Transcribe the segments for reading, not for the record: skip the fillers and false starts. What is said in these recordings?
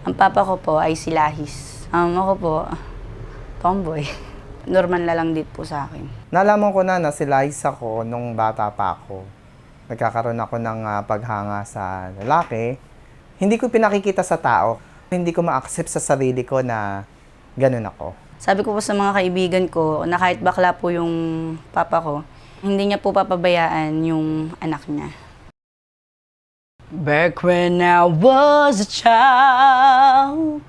Ang papa ko po ay si Lahis. Ako po, tomboy. Normal na lang din po sa akin. Nalaman ko na si Lahis ako nung bata pa ako. Nagkakaroon ako ng paghanga sa lalaki. Hindi ko pinakikita sa tao. Hindi ko ma-accept sa sarili ko na ganun ako. Sabi ko po sa mga kaibigan ko na kahit bakla po yung papa ko, hindi niya po papabayaan yung anak niya. Back when I was a child,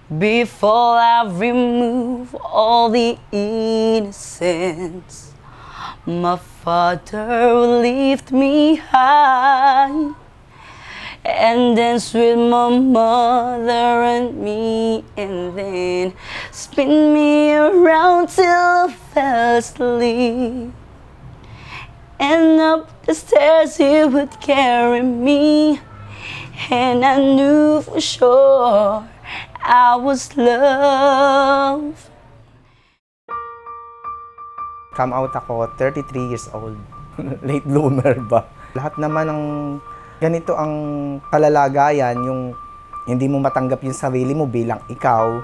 before I remove all the innocence, my father lift me high and dance with my mother and me, and then spin me around till I fell asleep. And up the stairs he would carry me, and I knew for sure I was loved. Come out ako, 33 years old. Late bloomer ba? Lahat naman ng ganito ang kalalagayan, yung hindi mo matanggap yung sarili mo bilang ikaw.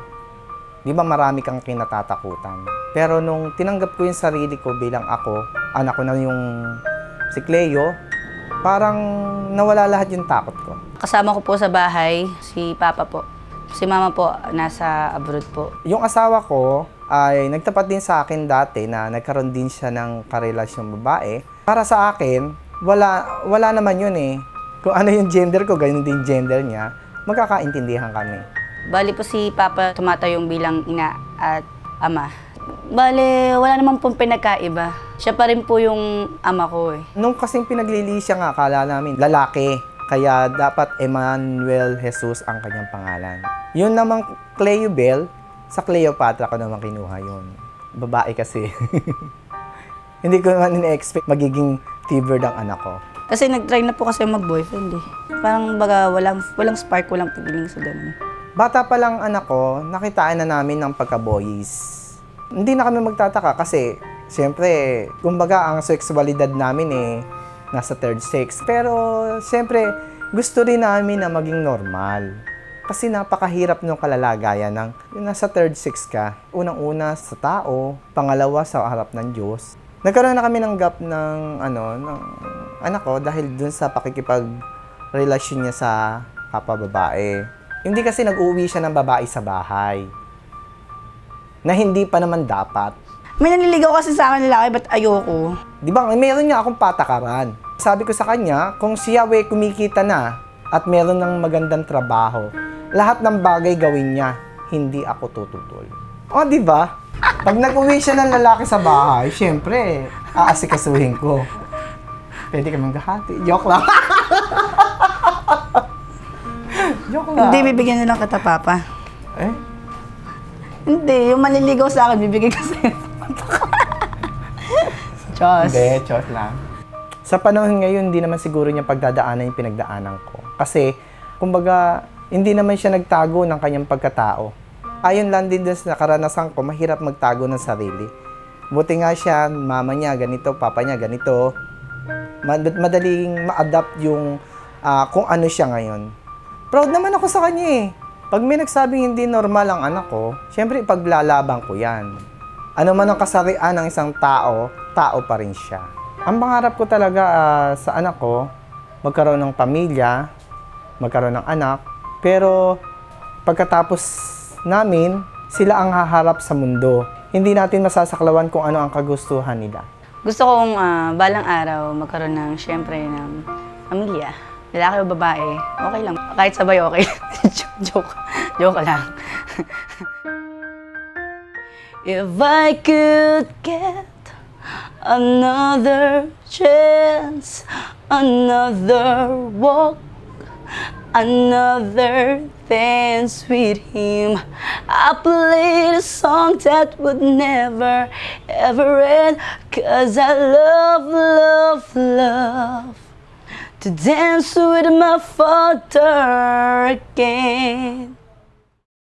Di ba marami kang kinatatakutan? Pero nung tinanggap ko yung sarili ko bilang ako, anak ko na yung si Cleo, parang nawala lahat yung takot ko. Kasama ko po sa bahay si Papa po. Si Mama po nasa abroad po. Yung asawa ko ay nagtapat din sa akin dati na nagkaroon din siya ng karelasyong babae. Para sa akin, wala naman yun eh. Kung ano yung gender ko, ganun din gender niya, magkakaintindihan kami. Bali po si Papa tumatayong bilang ina at ama. Bali, wala naman pong pinagkaiba. Siya pa rin po yung ama ko eh. Nung kasing pinaglili siya nga, akala namin lalaki. Kaya dapat Emmanuel Jesus ang kanyang pangalan. Yun namang Cleo Bell, sa Cleopatra ko naman kinuha yun. Babae kasi. Hindi ko naman in-expect magiging T-bird ang anak ko. Kasi nag-try na po kasi mag-boyfriend eh. Parang baga walang spark, walang feeling sa ganun. Bata pa lang anak ko, nakitaan na namin ng pagka-boys. Hindi na kami magtataka kasi, siyempre, kumbaga ang sexualidad namin eh, nasa third sex. Pero, siyempre, gusto rin namin na maging normal. Kasi napakahirap nung kalalagayan ng nasa third sex ka. Unang-una sa tao, pangalawa sa harap ng Diyos. Nagkaroon na kami ng gap ng anak ko dahil dun sa pakikipag-relasyon niya sa kapwa-babae. Hindi kasi nag-uwi siya ng babae sa bahay. Na hindi pa naman dapat. May nanliligaw kasi sa akin lalaki, ba't ayoko? Di ba, meron nga akong patakaran. Sabi ko sa kanya, kung siya kumikita na at meron ng magandang trabaho, lahat ng bagay gawin niya, hindi ako tututol. O, di ba? Pag nag-uwi siya ng lalaki sa bahay, syempre, aasikasuhin ko. Pwede kami maghahati. Joke lang. Joke lang. Hindi, bibigyan na lang kita, Papa. Eh? Hindi, yung manliligaw sa akin, bibigyan ko sa'yo. Diyos. Hindi, Diyos lang. Sa panahon ngayon, hindi naman siguro niya pagdadaanan yung pinagdaanan ko. Kasi, kumbaga, hindi naman siya nagtago ng kanyang pagkatao. Ayon lang din sa karanasan ko, mahirap magtago ng sarili. Buti nga siya, mama niya ganito, papa niya ganito. Madaling ma-adapt yung kung ano siya ngayon. Proud naman ako sa kanya eh. Pag may nagsabing hindi normal ang anak ko, syempre ipaglalabang ko yan. Ano man ang kasarian ng isang tao, tao pa rin siya. Ang pangarap ko talaga sa anak ko, magkaroon ng pamilya, magkaroon ng anak, pero pagkatapos namin, sila ang haharap sa mundo. Hindi natin masasaklawan kung ano ang kagustuhan nila. Gusto kong balang araw magkaroon ng, syempre, ng pamilya. Lalaki o babae, okay lang. Kahit sabay, okay. Joke lang. If I could get another chance, another walk, another dance with him, I played a song that would never, ever end. 'Cause I love, love, love to dance with my father again.